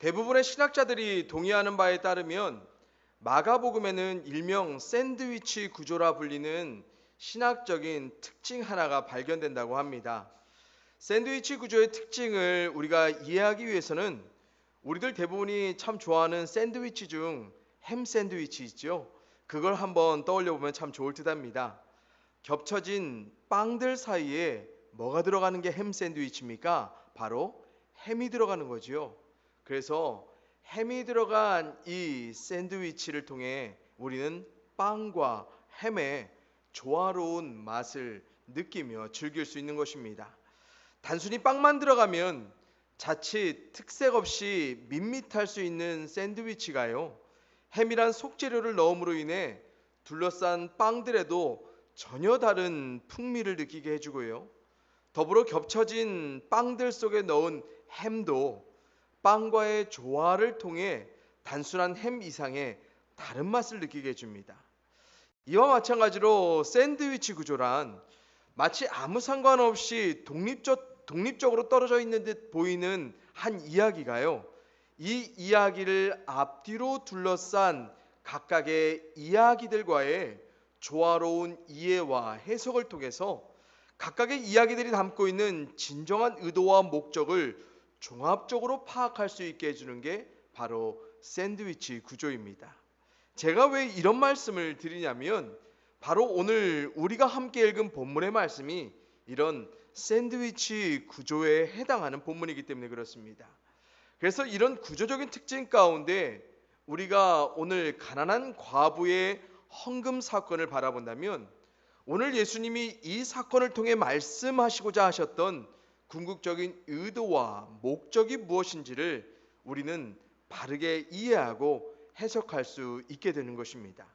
대부분의 신학자들이 동의하는 바에 따르면 마가복음에는 일명 샌드위치 구조라 불리는 신학적인 특징 하나가 발견된다고 합니다. 샌드위치 구조의 특징을 우리가 이해하기 위해서는 우리들 대부분이 참 좋아하는 샌드위치 중 햄 샌드위치 있죠. 그걸 한번 떠올려 보면 참 좋을 듯합니다. 겹쳐진 빵들 사이에 뭐가 들어가는 게 햄 샌드위치입니까? 바로 햄이 들어가는 거지요. 그래서 햄이 들어간 이 샌드위치를 통해 우리는 빵과 햄의 조화로운 맛을 느끼며 즐길 수 있는 것입니다. 단순히 빵만 들어가면 자칫 특색 없이 밋밋할 수 있는 샌드위치가요, 햄이란 속재료를 넣음으로 인해 둘러싼 빵들에도 전혀 다른 풍미를 느끼게 해주고요, 더불어 겹쳐진 빵들 속에 넣은 햄도 빵과의 조화를 통해 단순한 햄 이상의 다른 맛을 느끼게 해줍니다. 이와 마찬가지로 샌드위치 구조란 마치 아무 상관없이 독립적으로 떨어져 있는 듯 보이는 한 이야기가요, 이 이야기를 앞뒤로 둘러싼 각각의 이야기들과의 조화로운 이해와 해석을 통해서 각각의 이야기들이 담고 있는 진정한 의도와 목적을 종합적으로 파악할 수 있게 해주는 게 바로 샌드위치 구조입니다. 제가 왜 이런 말씀을 드리냐면 바로 오늘 우리가 함께 읽은 본문의 말씀이 이런 샌드위치 구조에 해당하는 본문이기 때문에 그렇습니다. 그래서 이런 구조적인 특징 가운데 우리가 오늘 가난한 과부의 헌금 사건을 바라본다면 오늘 예수님이 이 사건을 통해 말씀하시고자 하셨던 궁극적인 의도와 목적이 무엇인지를 우리는 바르게 이해하고 해석할 수 있게 되는 것입니다.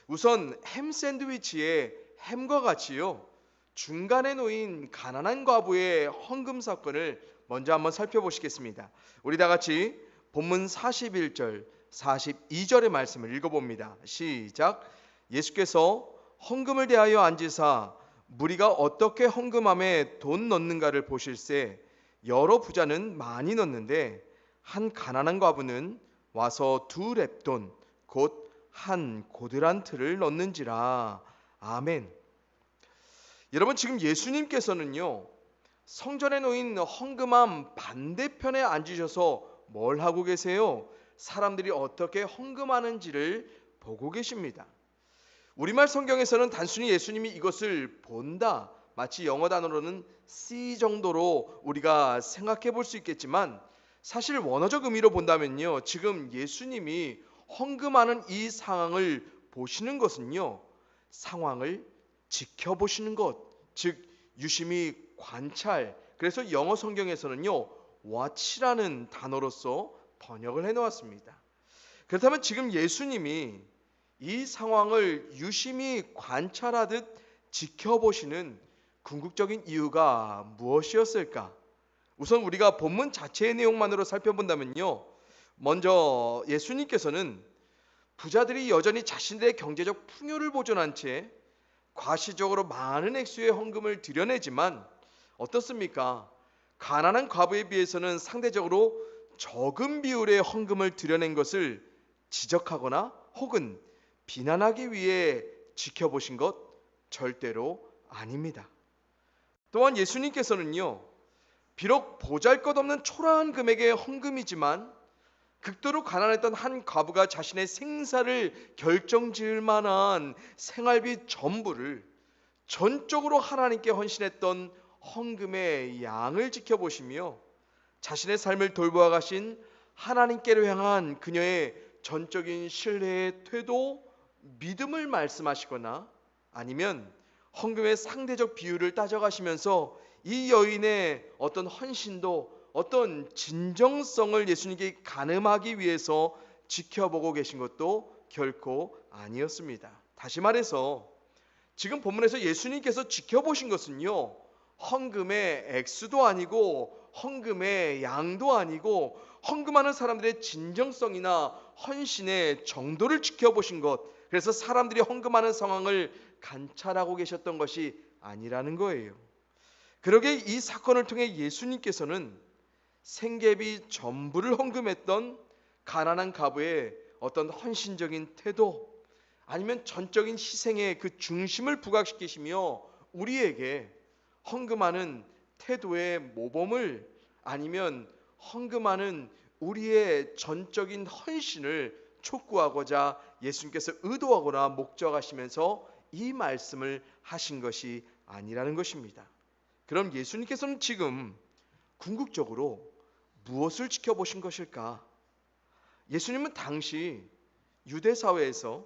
우선 햄 샌드위치의 햄과 같이요, 중간에 놓인 가난한 과부의 헌금 사건을 먼저 한번 살펴보시겠습니다. 우리 다 같이 본문 41절 42절의 말씀을 읽어봅니다. 시작. 예수께서 헌금을 대하여 앉으사 무리가 어떻게 헌금함에 돈 넣는가를 보실새 여러 부자는 많이 넣는데 한 가난한 과부는 와서 2렙돈 곧 한 고드란트를 넣는지라. 아멘. 여러분, 지금 예수님께서는요, 성전에 놓인 헌금함 반대편에 앉으셔서 뭘 하고 계세요? 사람들이 어떻게 헌금하는지를 보고 계십니다. 우리말 성경에서는 단순히 예수님이 이것을 본다, 마치 영어 단어로는 see 정도로 우리가 생각해 볼 수 있겠지만 사실 원어적 의미로 본다면요, 지금 예수님이 헌금하는 이 상황을 보시는 것은요, 상황을 지켜보시는 것, 즉 유심히 관찰, 그래서 영어 성경에서는요 watch라는 단어로서 번역을 해놓았습니다. 그렇다면 지금 예수님이 이 상황을 유심히 관찰하듯 지켜보시는 궁극적인 이유가 무엇이었을까? 우선 우리가 본문 자체의 내용만으로 살펴본다면요, 먼저 예수님께서는 부자들이 여전히 자신들의 경제적 풍요를 보존한 채 과시적으로 많은 액수의 헌금을 드려내지만 어떻습니까? 가난한 과부에 비해서는 상대적으로 적은 비율의 헌금을 드려낸 것을 지적하거나 혹은 비난하기 위해 지켜보신 것 절대로 아닙니다. 또한 예수님께서는요, 비록 보잘것없는 초라한 금액의 헌금이지만 극도로 가난했던 한 과부가 자신의 생사를 결정지을 만한 생활비 전부를 전적으로 하나님께 헌신했던 헌금의 양을 지켜보시며 자신의 삶을 돌보아 가신 하나님께로 향한 그녀의 전적인 신뢰의 태도, 믿음을 말씀하시거나 아니면 헌금의 상대적 비율을 따져가시면서 이 여인의 어떤 헌신도, 어떤 진정성을 예수님께 가늠하기 위해서 지켜보고 계신 것도 결코 아니었습니다. 다시 말해서 지금 본문에서 예수님께서 지켜보신 것은요, 헌금의 액수도 아니고 헌금의 양도 아니고 헌금하는 사람들의 진정성이나 헌신의 정도를 지켜보신 것, 그래서 사람들이 헌금하는 상황을 관찰하고 계셨던 것이 아니라는 거예요. 그러게 이 사건을 통해 예수님께서는 생계비 전부를 헌금했던 가난한 과부의 어떤 헌신적인 태도, 아니면 전적인 희생의 그 중심을 부각시키시며 우리에게 헌금하는 태도의 모범을, 아니면 헌금하는 우리의 전적인 헌신을 촉구하고자 예수님께서 의도하거나 목적하시면서 이 말씀을 하신 것이 아니라는 것입니다. 그럼 예수님께서는 지금 궁극적으로 무엇을 지켜보신 것일까? 예수님은 당시 유대 사회에서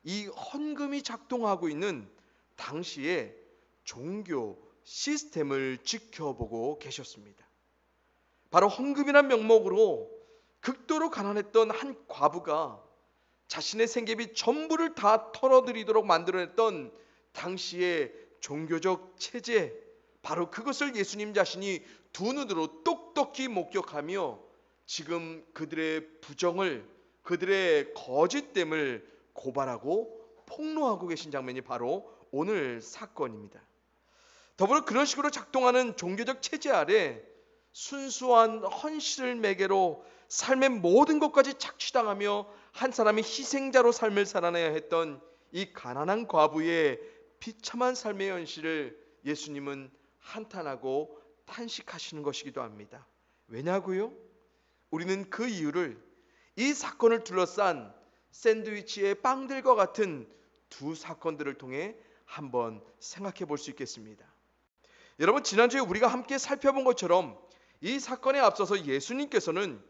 이 헌금이 작동하고 있는 당시의 종교 시스템을 지켜보고 계셨습니다. 바로 헌금이란 명목으로 극도로 가난했던 한 과부가 자신의 생계비 전부를 다 털어드리도록 만들어냈던 당시의 종교적 체제, 바로 그것을 예수님 자신이 두 눈으로 똑똑히 목격하며 지금 그들의 부정을, 그들의 거짓됨을 고발하고 폭로하고 계신 장면이 바로 오늘 사건입니다. 더불어 그런 식으로 작동하는 종교적 체제 아래 순수한 헌신을 매개로 삶의 모든 것까지 착취당하며 한 사람이 희생자로 삶을 살아내야 했던 이 가난한 과부의 비참한 삶의 현실을 예수님은 한탄하고 탄식하시는 것이기도 합니다. 왜냐고요? 우리는 그 이유를 이 사건을 둘러싼 샌드위치의 빵들과 같은 두 사건들을 통해 한번 생각해 볼 수 있겠습니다. 여러분, 지난주에 우리가 함께 살펴본 것처럼 이 사건에 앞서서 예수님께서는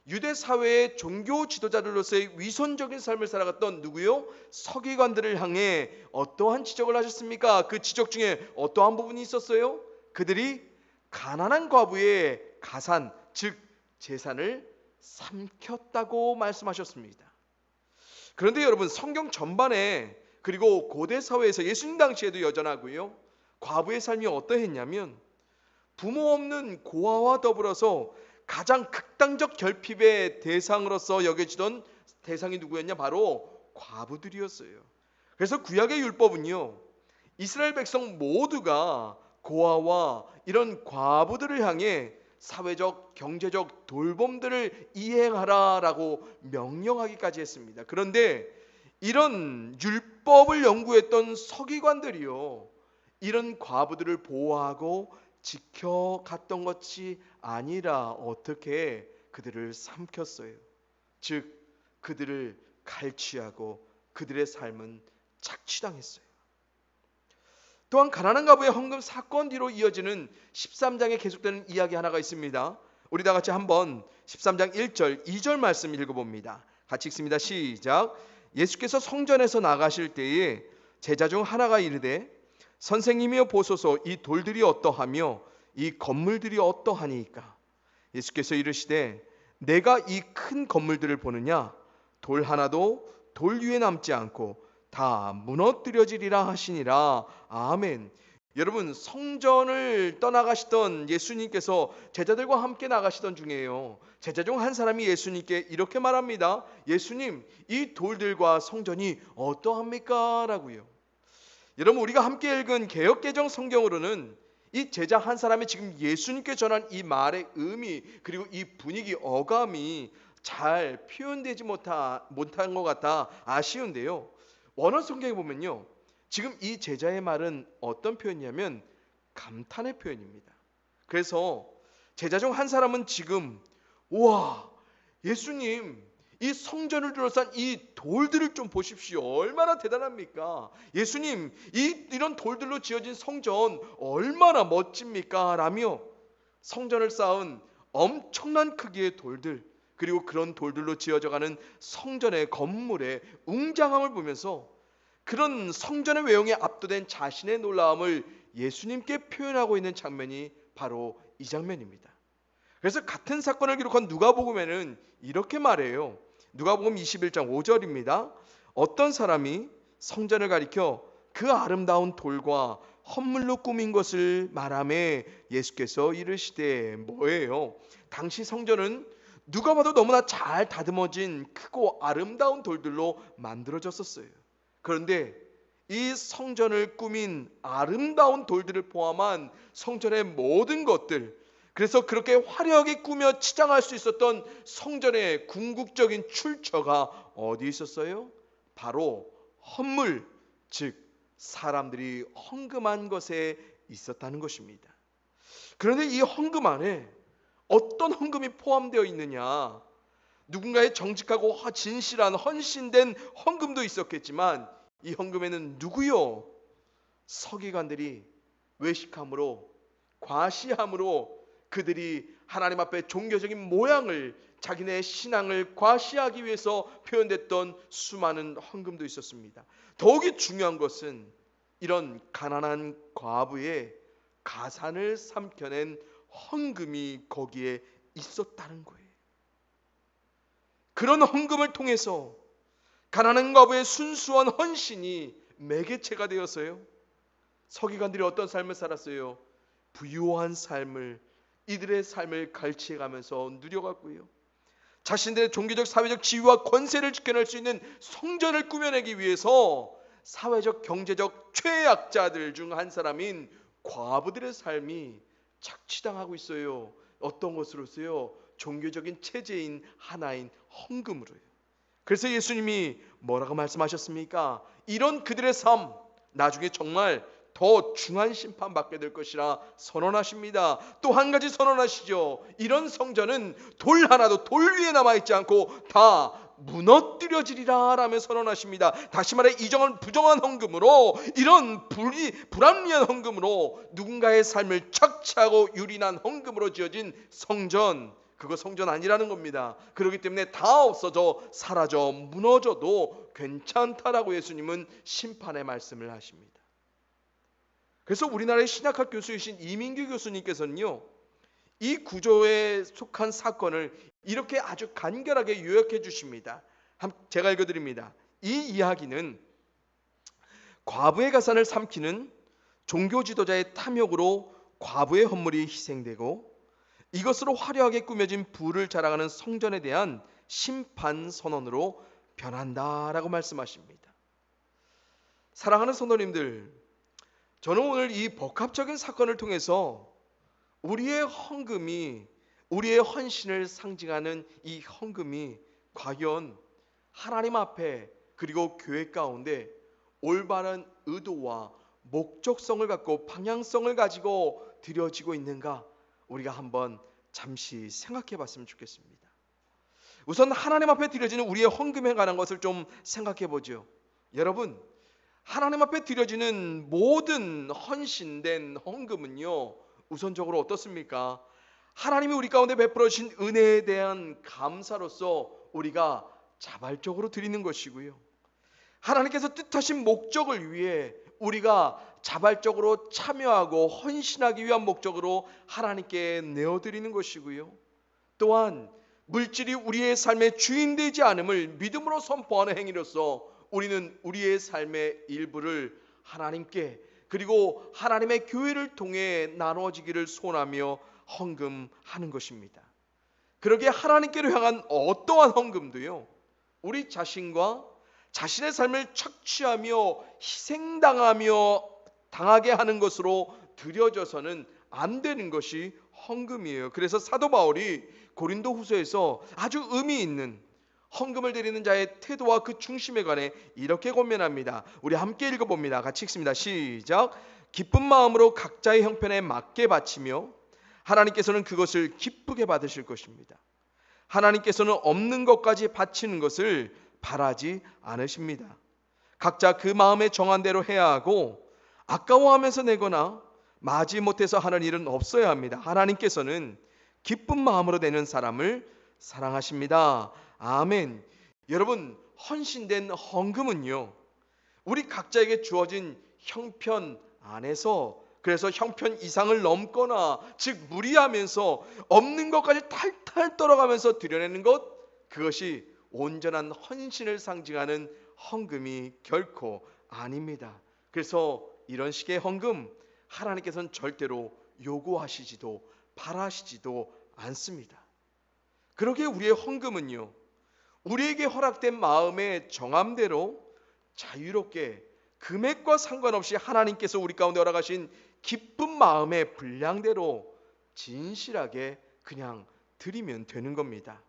유대 사회의 종교 지도자들로서의 위선적인 삶을 살아갔던 누구요? 서기관들을 향해 어떠한 지적을 하셨습니까? 그 지적 중에 어떠한 부분이 있었어요? 그들이 가난한 과부의 가산, 즉 재산을 삼켰다고 말씀하셨습니다. 그런데 여러분, 성경 전반에, 그리고 고대 사회에서 예수님 당시에도 여전하고요, 과부의 삶이 어떠했냐면 부모 없는 고아와 더불어서 가장 극단적 결핍의 대상으로서 여겨지던 대상이 누구였냐? 바로 과부들이었어요. 그래서 구약의 율법은요, 이스라엘 백성 모두가 고아와 이런 과부들을 향해 사회적, 경제적 돌봄들을 이행하라라고 명령하기까지 했습니다. 그런데 이런 율법을 연구했던 서기관들이요, 이런 과부들을 보호하고 지켜갔던 것이 아니라 어떻게 그들을 삼켰어요. 즉 그들을 갈취하고 그들의 삶은 착취당했어요. 또한 가난한 과부의 헌금 사건 뒤로 이어지는 13장에 계속되는 이야기 하나가 있습니다. 우리 다 같이 한번 13장 1절 2절 말씀 읽어봅니다. 같이 읽습니다. 시작. 예수께서 성전에서 나가실 때에 제자 중 하나가 이르되 선생님이여 보소서, 이 돌들이 어떠하며 이 건물들이 어떠하니까? 예수께서 이르시되 내가 이 큰 건물들을 보느냐? 돌 하나도 돌 위에 남지 않고 다 무너뜨려지리라 하시니라. 아멘. 여러분, 성전을 떠나가시던 예수님께서 제자들과 함께 나가시던 중에요, 제자 중 한 사람이 예수님께 이렇게 말합니다. 예수님, 이 돌들과 성전이 어떠합니까? 라고요. 여러분, 우리가 함께 읽은 개역개정 성경으로는 이 제자 한 사람이 지금 예수님께 전한 이 말의 의미, 그리고 이 분위기, 어감이 잘 표현되지 못한 것 같아 아쉬운데요, 원어 성경에 보면요, 지금 이 제자의 말은 어떤 표현이냐면 감탄의 표현입니다. 그래서 제자 중 한 사람은 지금, 우와, 예수님, 이 성전을 둘러싼 이 돌들을 좀 보십시오. 얼마나 대단합니까? 예수님, 이런 돌들로 지어진 성전 얼마나 멋집니까? 라며 성전을 쌓은 엄청난 크기의 돌들, 그리고 그런 돌들로 지어져가는 성전의 건물의 웅장함을 보면서 그런 성전의 외형에 압도된 자신의 놀라움을 예수님께 표현하고 있는 장면이 바로 이 장면입니다. 그래서 같은 사건을 기록한 누가복음에는 이렇게 말해요. 누가복음 21장 5절입니다. 어떤 사람이 성전을 가리켜 그 아름다운 돌과 헌물로 꾸민 것을 말하매 예수께서 이르시되, 뭐예요? 당시 성전은 누가 봐도 너무나 잘 다듬어진 크고 아름다운 돌들로 만들어졌었어요. 그런데 이 성전을 꾸민 아름다운 돌들을 포함한 성전의 모든 것들, 그래서 그렇게 화려하게 꾸며 치장할 수 있었던 성전의 궁극적인 출처가 어디 있었어요? 바로 헌물, 즉 사람들이 헌금한 것에 있었다는 것입니다. 그런데 이 헌금 안에 어떤 헌금이 포함되어 있느냐? 누군가의 정직하고 진실한 헌신된 헌금도 있었겠지만 이 헌금에는 누구요? 서기관들이 외식함으로, 과시함으로 그들이 하나님 앞에 종교적인 모양을, 자기네 신앙을 과시하기 위해서 표현됐던 수많은 헌금도 있었습니다. 더욱이 중요한 것은 이런 가난한 과부의 가산을 삼켜낸 헌금이 거기에 있었다는 거예요. 그런 헌금을 통해서 가난한 과부의 순수한 헌신이 매개체가 되었어요. 서기관들이 어떤 삶을 살았어요? 부유한 삶을, 이들의 삶을 갈취해가면서 누려갔고요. 자신들의 종교적 사회적 지위와 권세를 지켜낼 수 있는 성전을 꾸며내기 위해서 사회적 경제적 최약자들 중 한 사람인 과부들의 삶이 착취당하고 있어요. 어떤 것으로서요? 종교적인 체제인 하나인 헌금으로요. 그래서 예수님이 뭐라고 말씀하셨습니까? 이런 그들의 삶, 나중에 정말 더 중한 심판받게 될 것이라 선언하십니다. 또 한 가지 선언하시죠. 이런 성전은 돌 하나도 돌 위에 남아있지 않고 다 무너뜨려지리라 라며 선언하십니다. 다시 말해 이정한 부정한 헌금으로, 이런 불합리한 헌금으로, 누군가의 삶을 착취하고 유린한 헌금으로 지어진 성전, 그거 성전 아니라는 겁니다. 그렇기 때문에 다 없어져 사라져 무너져도 괜찮다라고 예수님은 심판의 말씀을 하십니다. 그래서 우리나라의 신약학 교수이신 이민규 교수님께서는요, 이 구조에 속한 사건을 이렇게 아주 간결하게 요약해 주십니다. 제가 읽어드립니다. 이 이야기는 과부의 가산을 삼키는 종교 지도자의 탐욕으로 과부의 헌물이 희생되고 이것으로 화려하게 꾸며진 부를 자랑하는 성전에 대한 심판 선언으로 변한다라고 말씀하십니다. 사랑하는 성도님들, 저는 오늘 이 복합적인 사건을 통해서 우리의 헌금이, 우리의 헌신을 상징하는 이 헌금이 과연 하나님 앞에 그리고 교회 가운데 올바른 의도와 목적성을 갖고 방향성을 가지고 드려지고 있는가, 우리가 한번 잠시 생각해 봤으면 좋겠습니다. 우선 하나님 앞에 드려지는 우리의 헌금에 관한 것을 좀 생각해 보죠. 여러분, 하나님 앞에 드려지는 모든 헌신된 헌금은요, 우선적으로 어떻습니까? 하나님이 우리 가운데 베풀어 주신 은혜에 대한 감사로서 우리가 자발적으로 드리는 것이고요, 하나님께서 뜻하신 목적을 위해 우리가 자발적으로 참여하고 헌신하기 위한 목적으로 하나님께 내어드리는 것이고요, 또한 물질이 우리의 삶의 주인 되지 않음을 믿음으로 선포하는 행위로서 우리는 우리의 삶의 일부를 하나님께 그리고 하나님의 교회를 통해 나눠지기를 소원하며 헌금하는 것입니다. 그러기에 하나님께로 향한 어떠한 헌금도요, 우리 자신과 자신의 삶을 착취하며 희생당하며 당하게 하는 것으로 드려져서는 안 되는 것이 헌금이에요. 그래서 사도 바울이 고린도 후서에서 아주 의미 있는 헌금을 드리는 자의 태도와 그 중심에 관해 이렇게 권면합니다. 우리 함께 읽어봅니다. 같이 읽습니다. 시작. 기쁜 마음으로 각자의 형편에 맞게 바치며 하나님께서는 그것을 기쁘게 받으실 것입니다. 하나님께서는 없는 것까지 바치는 것을 바라지 않으십니다. 각자 그 마음에 정한 대로 해야 하고 아까워하면서 내거나 마지못해서 하는 일은 없어야 합니다. 하나님께서는 기쁜 마음으로 내는 사람을 사랑하십니다. 아멘. 여러분, 헌신된 헌금은요, 우리 각자에게 주어진 형편 안에서, 그래서 형편 이상을 넘거나 즉 무리하면서 없는 것까지 탈탈 떨어가면서 드려내는 것, 그것이 온전한 헌신을 상징하는 헌금이 결코 아닙니다. 그래서 이런 식의 헌금 하나님께서는 절대로 요구하시지도 바라시지도 않습니다. 그러기에 우리의 헌금은요, 우리에게 허락된 마음의 정함대로 자유롭게 금액과 상관없이 하나님께서 우리 가운데 허락하신 기쁜 마음의 분량대로 진실하게 그냥 드리면 되는 겁니다.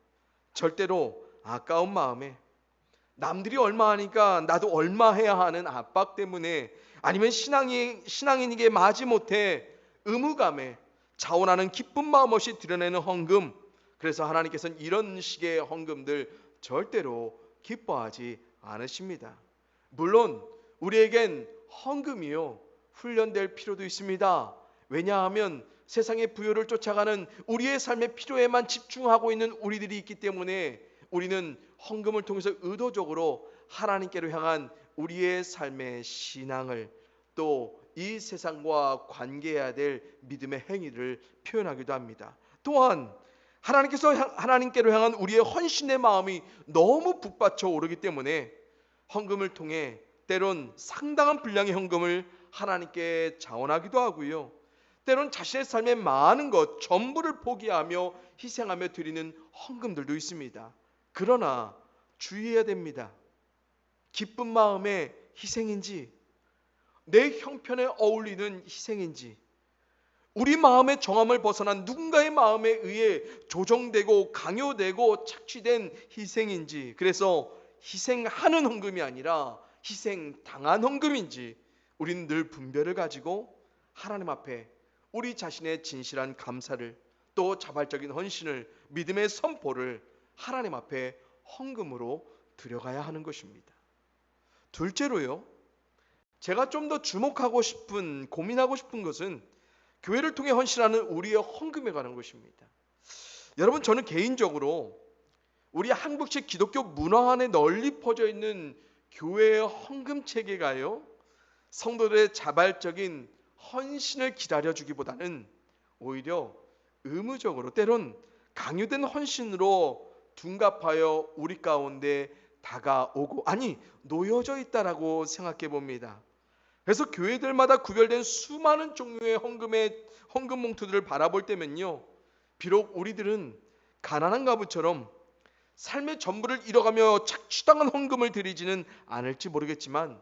절대로 아까운 마음에 남들이 얼마 하니까 나도 얼마 해야 하는 압박 때문에 아니면 신앙인에게 마지못해 의무감에 자원하는 기쁜 마음 없이 드려내는 헌금, 그래서 하나님께서는 이런 식의 헌금들 절대로 기뻐하지 않으십니다. 물론 우리에겐 헌금이요 훈련될 필요도 있습니다. 왜냐하면 세상의 부요를 쫓아가는 우리의 삶의 필요에만 집중하고 있는 우리들이 있기 때문에 우리는 헌금을 통해서 의도적으로 하나님께로 향한 우리의 삶의 신앙을, 또 이 세상과 관계해야 될 믿음의 행위를 표현하기도 합니다. 또한 하나님께로 향한 우리의 헌신의 마음이 너무 북받쳐 오르기 때문에 헌금을 통해 때론 상당한 분량의 헌금을 하나님께 자원하기도 하고요, 때론 자신의 삶의 많은 것 전부를 포기하며 희생하며 드리는 헌금들도 있습니다. 그러나 주의해야 됩니다. 기쁜 마음의 희생인지 내 형편에 어울리는 희생인지, 우리 마음의 정함을 벗어난 누군가의 마음에 의해 조정되고 강요되고 착취된 희생인지, 그래서 희생하는 헌금이 아니라 희생당한 헌금인지 우리는 늘 분별을 가지고 하나님 앞에 우리 자신의 진실한 감사를, 또 자발적인 헌신을, 믿음의 선포를 하나님 앞에 헌금으로 드려가야 하는 것입니다. 둘째로요, 제가 좀 더 주목하고 싶은, 고민하고 싶은 것은 교회를 통해 헌신하는 우리의 헌금에 관한 것입니다. 여러분, 저는 개인적으로 우리 한국식 기독교 문화 안에 널리 퍼져 있는 교회의 헌금 체계가요, 성도들의 자발적인 헌신을 기다려주기보다는 오히려 의무적으로, 때론 강요된 헌신으로 둔갑하여 우리 가운데 다가오고, 아니 놓여져 있다라고 생각해 봅니다. 그래서 교회들마다 구별된 수많은 종류의 헌금 몽투들을 바라볼 때면요, 비록 우리들은 가난한 가부처럼 삶의 전부를 잃어가며 착취당한 헌금을 드리지는 않을지 모르겠지만,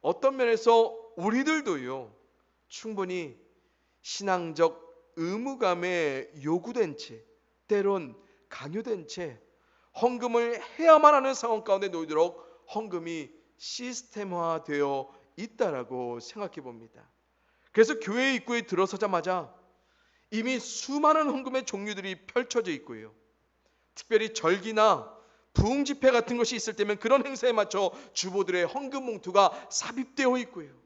어떤 면에서 우리들도요 충분히 신앙적 의무감에 요구된 채, 때론 강요된 채 헌금을 해야만 하는 상황 가운데 놓이도록 헌금이 시스템화되어 있다라고 생각해 봅니다. 그래서 교회 입구에 들어서자마자 이미 수많은 헌금의 종류들이 펼쳐져 있고요, 특별히 절기나 부흥 집회 같은 것이 있을 때면 그런 행사에 맞춰 주보들의 헌금 봉투가 삽입되어 있고요,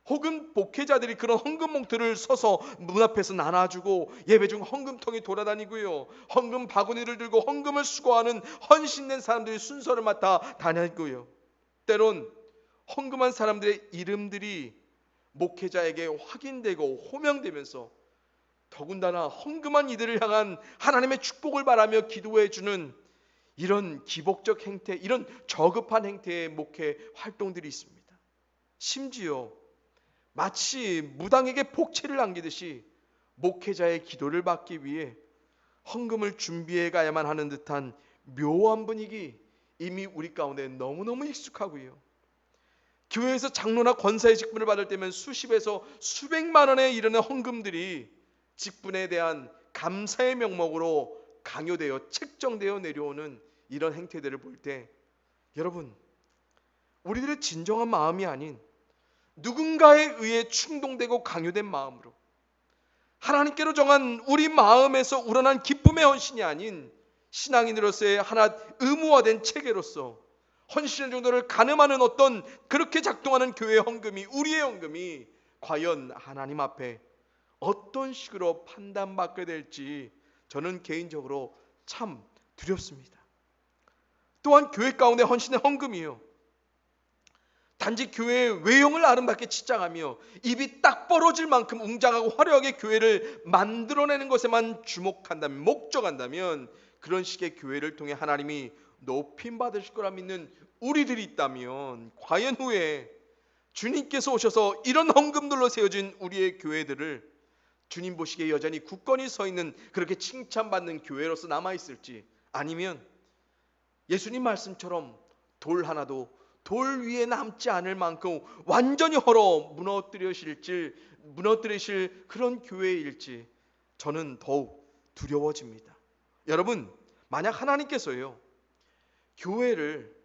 혹은 목회자들이 그런 헌금 봉투를 서서 문 앞에서 나눠주고 예배 중 헌금통이 돌아다니고요, 헌금 바구니를 들고 헌금을 수거하는 헌신된 사람들이 순서를 맡아 다니고요, 때론 헌금한 사람들의 이름들이 목회자에게 확인되고 호명되면서 더군다나 헌금한 이들을 향한 하나님의 축복을 바라며 기도해 주는 이런 기복적 행태, 이런 저급한 행태의 목회 활동들이 있습니다. 심지어 마치 무당에게 복채를 남기듯이 목회자의 기도를 받기 위해 헌금을 준비해 가야만 하는 듯한 묘한 분위기, 이미 우리 가운데 너무너무 익숙하고요, 교회에서 장로나 권사의 직분을 받을 때면 수십에서 수백만 원에 이르는 헌금들이 직분에 대한 감사의 명목으로 강요되어 책정되어 내려오는 이런 행태들을 볼 때, 여러분, 우리들의 진정한 마음이 아닌 누군가에 의해 충동되고 강요된 마음으로 하나님께로 정한 우리 마음에서 우러난 기쁨의 헌신이 아닌 신앙인으로서의 하나 의무화된 체계로서 헌신의 정도를 가늠하는 어떤 그렇게 작동하는 교회의 헌금이, 우리의 헌금이 과연 하나님 앞에 어떤 식으로 판단받게 될지 저는 개인적으로 참 두렵습니다. 또한 교회 가운데 헌신의 헌금이요, 단지 교회의 외형을 아름답게 치장하며 입이 딱 벌어질 만큼 웅장하고 화려하게 교회를 만들어내는 것에만 주목한다면, 목적한다면, 그런 식의 교회를 통해 하나님이 높임 받으실 거라 믿는 우리들이 있다면, 과연 후에 주님께서 오셔서 이런 헌금들로 세워진 우리의 교회들을 주님 보시기에 여전히 굳건히 서 있는, 그렇게 칭찬받는 교회로서 남아있을지, 아니면 예수님 말씀처럼 돌 하나도 돌 위에 남지 않을 만큼 완전히 헐어 무너뜨리실 그런 교회일지 저는 더욱 두려워집니다. 여러분, 만약 하나님께서요, 교회를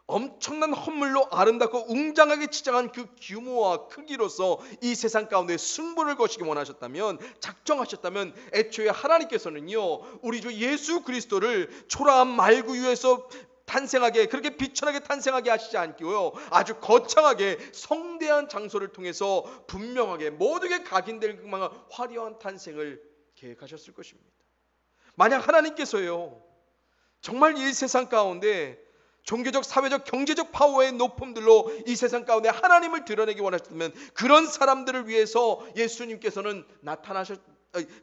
엄청난 헌물로 아름답고 웅장하게 치장한 그 규모와 크기로서 이 세상 가운데 승부를 거시기 원하셨다면, 작정하셨다면, 애초에 하나님께서는요, 우리 주 예수 그리스도를 초라한 말구유에서 탄생하게, 그렇게 비천하게 탄생하게 하시지 않고요, 아주 거창하게 성대한 장소를 통해서 분명하게 모두에게 각인될 만한 화려한 탄생을 계획하셨을 것입니다. 만약 하나님께서요, 정말 이 세상 가운데 종교적, 사회적, 경제적 파워의 높음들로 이 세상 가운데 하나님을 드러내기 원하셨다면, 그런 사람들을 위해서 예수님께서는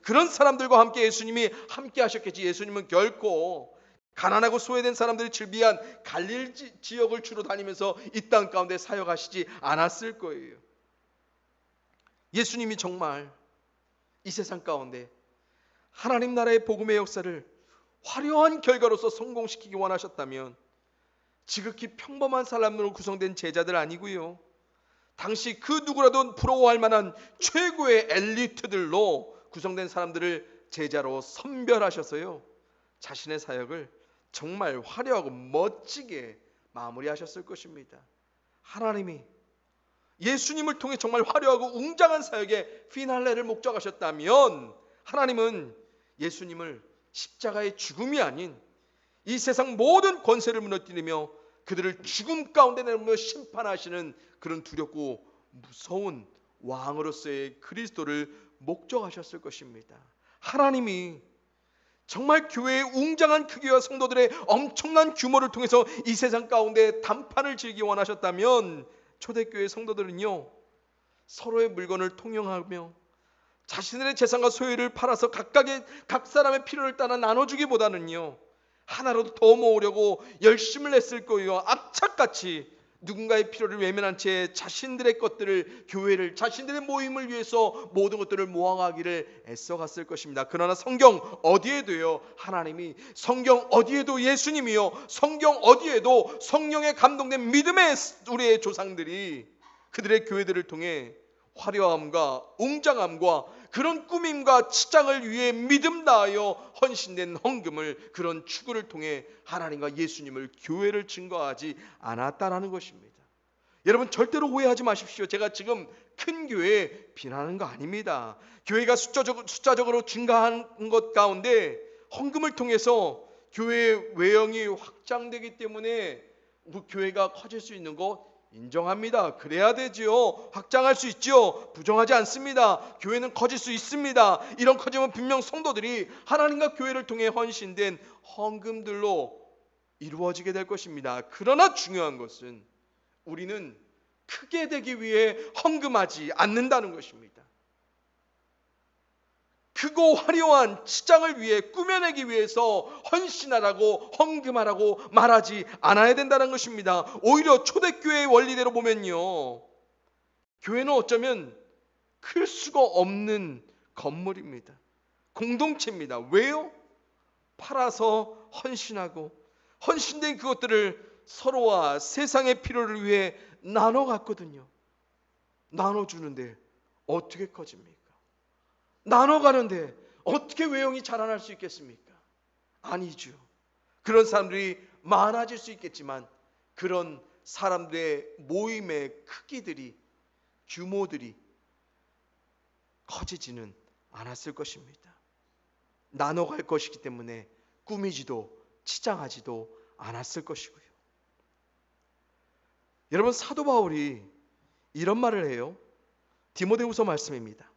그런 사람들과 함께 예수님이 함께 하셨겠지, 예수님은 결코 가난하고 소외된 사람들이 즐비한 갈릴 지역을 주로 다니면서 이 땅 가운데 사역하시지 않았을 거예요. 예수님이 정말 이 세상 가운데 하나님 나라의 복음의 역사를 화려한 결과로서 성공시키기 원하셨다면, 지극히 평범한 사람으로 구성된 제자들 아니고요, 당시 그 누구라도 부러워할 만한 최고의 엘리트들로 구성된 사람들을 제자로 선별하셔서요, 자신의 사역을 정말 화려하고 멋지게 마무리하셨을 것입니다. 하나님이 예수님을 통해 정말 화려하고 웅장한 사역의 피날레를 목적하셨다면, 하나님은 예수님을 십자가의 죽음이 아닌 이 세상 모든 권세를 무너뜨리며 그들을 죽음 가운데 내몰며 심판하시는 그런 두렵고 무서운 왕으로서의 그리스도를 목적하셨을 것입니다. 하나님이 정말 교회의 웅장한 크기와 성도들의 엄청난 규모를 통해서 이 세상 가운데 단판을 지기 원하셨다면, 초대교회 성도들은요, 서로의 물건을 통용하며 자신들의 재산과 소유를 팔아서 각 사람의 필요를 따라 나눠주기보다는요, 하나라도 더 모으려고 열심을 냈을 거예요. 악착같이 누군가의 필요를 외면한 채 자신들의 것들을, 교회를, 자신들의 모임을 위해서 모든 것들을 모아가기를 애써갔을 것입니다. 그러나 성경 어디에도요, 하나님이, 성경 어디에도 예수님이요, 성경 어디에도 성령에 감동된 믿음의 우리의 조상들이 그들의 교회들을 통해 화려함과 웅장함과 그런 꾸밈과 치장을 위해 믿음 다하여 헌신된 헌금을, 그런 추구를 통해 하나님과 예수님을, 교회를 증거하지 않았다라는 것입니다. 여러분, 절대로 오해하지 마십시오. 제가 지금 큰 교회 비난하는 거 아닙니다. 교회가 숫자적으로 증가한 것 가운데 헌금을 통해서 교회의 외형이 확장되기 때문에 우리 교회가 커질 수 있는 것 인정합니다. 그래야 되지요. 확장할 수 있지요. 부정하지 않습니다. 교회는 커질 수 있습니다. 이런 커짐은 분명 성도들이 하나님과 교회를 통해 헌신된 헌금들로 이루어지게 될 것입니다. 그러나 중요한 것은 우리는 크게 되기 위해 헌금하지 않는다는 것입니다. 크고 화려한 치장을 위해, 꾸며내기 위해서 헌신하라고, 헌금하라고 말하지 않아야 된다는 것입니다. 오히려 초대교회의 원리대로 보면요, 교회는 어쩌면 클 수가 없는 건물입니다. 공동체입니다. 왜요? 팔아서 헌신하고 헌신된 그것들을 서로와 세상의 필요를 위해 나눠 갔거든요. 나눠주는데 어떻게 커집니까? 나눠가는데 어떻게 외형이 자라날 수 있겠습니까? 아니죠. 그런 사람들이 많아질 수 있겠지만 그런 사람들의 모임의 크기들이, 규모들이 커지지는 않았을 것입니다. 나눠갈 것이기 때문에 꾸미지도 치장하지도 않았을 것이고요. 여러분, 사도 바울이 이런 말을 해요. 디모데후서 말씀입니다.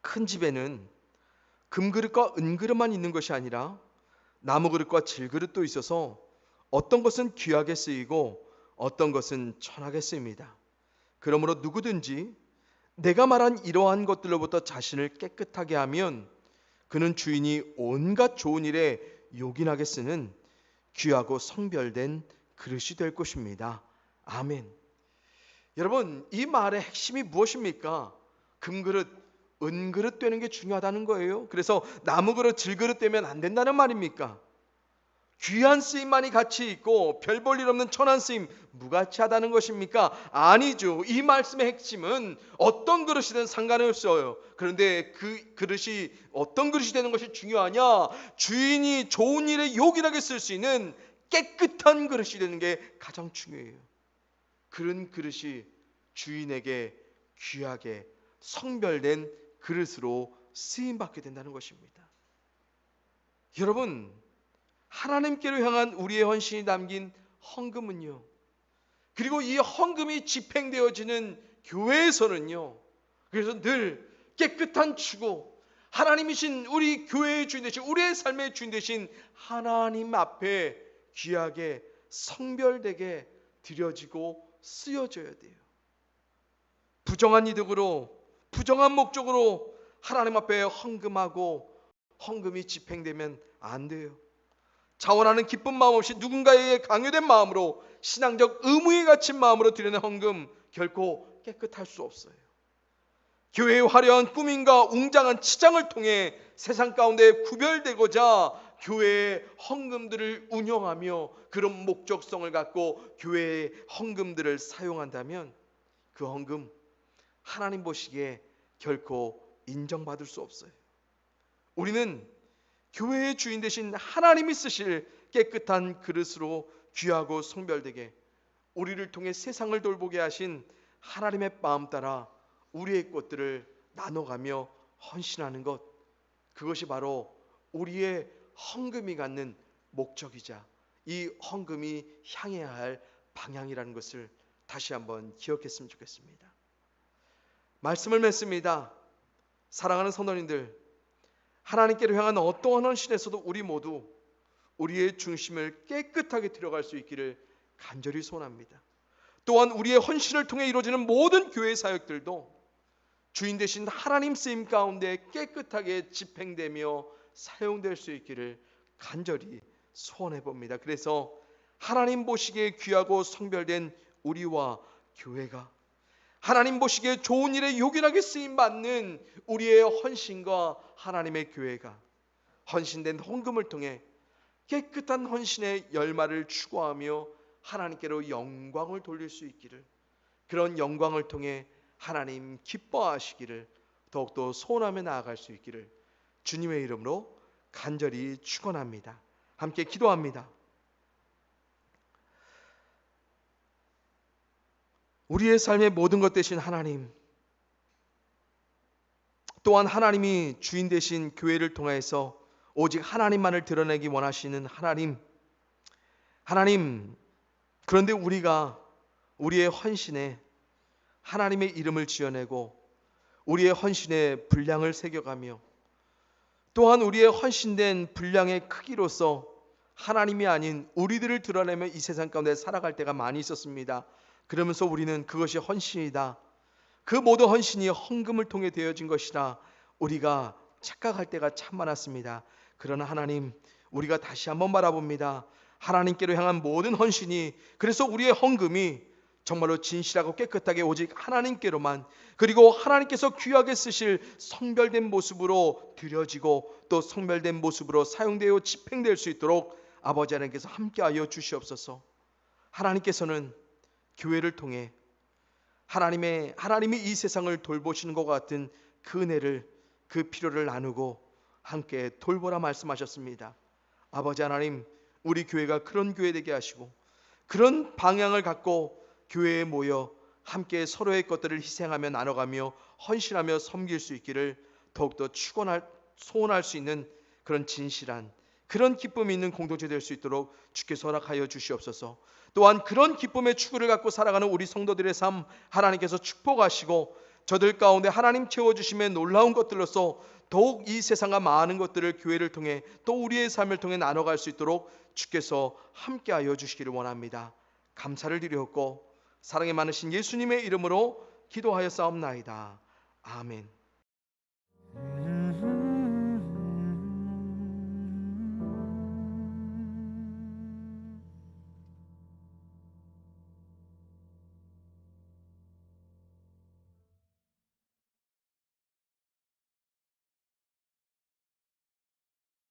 큰 집에는 금그릇과 은그릇만 있는 것이 아니라 나무그릇과 질그릇도 있어서 어떤 것은 귀하게 쓰이고 어떤 것은 천하게 쓰입니다. 그러므로 누구든지 내가 말한 이러한 것들로부터 자신을 깨끗하게 하면 그는 주인이 온갖 좋은 일에 요긴하게 쓰는 귀하고 성별된 그릇이 될 것입니다. 아멘. 여러분, 이 말의 핵심이 무엇입니까? 금그릇, 은그릇 되는 게 중요하다는 거예요. 그래서 나무그릇, 질그릇 되면 안 된다는 말입니까? 귀한 쓰임만이 가치 있고 별 볼 일 없는 천한 쓰임 무가치하다는 것입니까? 아니죠. 이 말씀의 핵심은 어떤 그릇이든 상관이 없어요. 그런데 그 그릇이 어떤 그릇이 되는 것이 중요하냐? 주인이 좋은 일에 요긴하게 쓸 수 있는 깨끗한 그릇이 되는 게 가장 중요해요. 그런 그릇이 주인에게 귀하게 성별된 그릇으로 쓰임받게 된다는 것입니다. 여러분, 하나님께로 향한 우리의 헌신이 담긴 헌금은요, 그리고 이 헌금이 집행되어지는 교회에서는요, 그래서 늘 깨끗한 추구, 하나님이신 우리 교회의 주인 되신, 우리의 삶의 주인 되신 하나님 앞에 귀하게 성별되게 드려지고 쓰여져야 돼요. 부정한 이득으로, 부정한 목적으로 하나님 앞에 헌금하고 헌금이 집행되면 안 돼요. 자원하는 기쁜 마음 없이 누군가에게 강요된 마음으로, 신앙적 의무에 갇힌 마음으로 드리는 헌금 결코 깨끗할 수 없어요. 교회의 화려한 꾸밈과 웅장한 치장을 통해 세상 가운데 구별되고자 교회의 헌금들을 운영하며 그런 목적성을 갖고 교회의 헌금들을 사용한다면 그 헌금 하나님 보시기에 결코 인정받을 수 없어요. 우리는 교회의 주인 되신 하나님이 쓰실 깨끗한 그릇으로 귀하고 성별되게 우리를 통해 세상을 돌보게 하신 하나님의 마음 따라 우리의 것들을 나눠가며 헌신하는 것, 그것이 바로 우리의 헌금이 갖는 목적이자 이 헌금이 향해야 할 방향이라는 것을 다시 한번 기억했으면 좋겠습니다. 말씀을 맺습니다. 사랑하는 성도님들, 하나님께로 향한 어떠한 헌신에서도 우리 모두 우리의 중심을 깨끗하게 들어갈 수 있기를 간절히 소원합니다. 또한 우리의 헌신을 통해 이루어지는 모든 교회 사역들도 주인 되신 하나님 쓰임 가운데 깨끗하게 집행되며 사용될 수 있기를 간절히 소원해 봅니다. 그래서 하나님 보시기에 귀하고 성별된 우리와 교회가, 하나님 보시기에 좋은 일에 요긴하게 쓰임받는 우리의 헌신과 하나님의 교회가 헌신된 헌금을 통해 깨끗한 헌신의 열마를 추구하며 하나님께로 영광을 돌릴 수 있기를, 그런 영광을 통해 하나님 기뻐하시기를 더욱더 소원하며 나아갈 수 있기를 주님의 이름으로 간절히 축원합니다. 함께 기도합니다. 우리의 삶의 모든 것 되신 하나님, 또한 하나님이 주인 되신 교회를 통해서 오직 하나님만을 드러내기 원하시는 하나님, 그런데 우리가 우리의 헌신에 하나님의 이름을 지어내고 우리의 헌신에 분량을 새겨가며 또한 우리의 헌신된 분량의 크기로서 하나님이 아닌 우리들을 드러내며 이 세상 가운데 살아갈 때가 많이 있었습니다. 그러면서 우리는 그것이 헌신이다, 그 모든 헌신이 헌금을 통해 되어진 것이라 우리가 착각할 때가 참 많았습니다. 그러나 하나님, 우리가 다시 한번 바라봅니다. 하나님께로 향한 모든 헌신이, 그래서 우리의 헌금이 정말로 진실하고 깨끗하게 오직 하나님께로만, 그리고 하나님께서 귀하게 쓰실 성별된 모습으로 드려지고 또 성별된 모습으로 사용되어 집행될 수 있도록 아버지 하나님께서 함께하여 주시옵소서. 하나님께서는 교회를 통해 하나님이 이 세상을 돌보시는 것 같은 그 은혜를, 그 필요를 나누고 함께 돌보라 말씀하셨습니다. 아버지 하나님, 우리 교회가 그런 교회 되게 하시고 그런 방향을 갖고 교회에 모여 함께 서로의 것들을 희생하며 나눠가며 헌신하며 섬길 수 있기를 더욱더 소원할 수 있는 그런 진실한, 그런 기쁨이 있는 공동체 될 수 있도록 주께서 허락하여 주시옵소서. 또한 그런 기쁨의 추구를 갖고 살아가는 우리 성도들의 삶 하나님께서 축복하시고 저들 가운데 하나님 채워주심의 놀라운 것들로서 더욱 이 세상과 많은 것들을 교회를 통해 또 우리의 삶을 통해 나눠갈 수 있도록 주께서 함께하여 주시기를 원합니다. 감사를 드리옵고 사랑이 많으신 예수님의 이름으로 기도하여 싸움나이다. 아멘.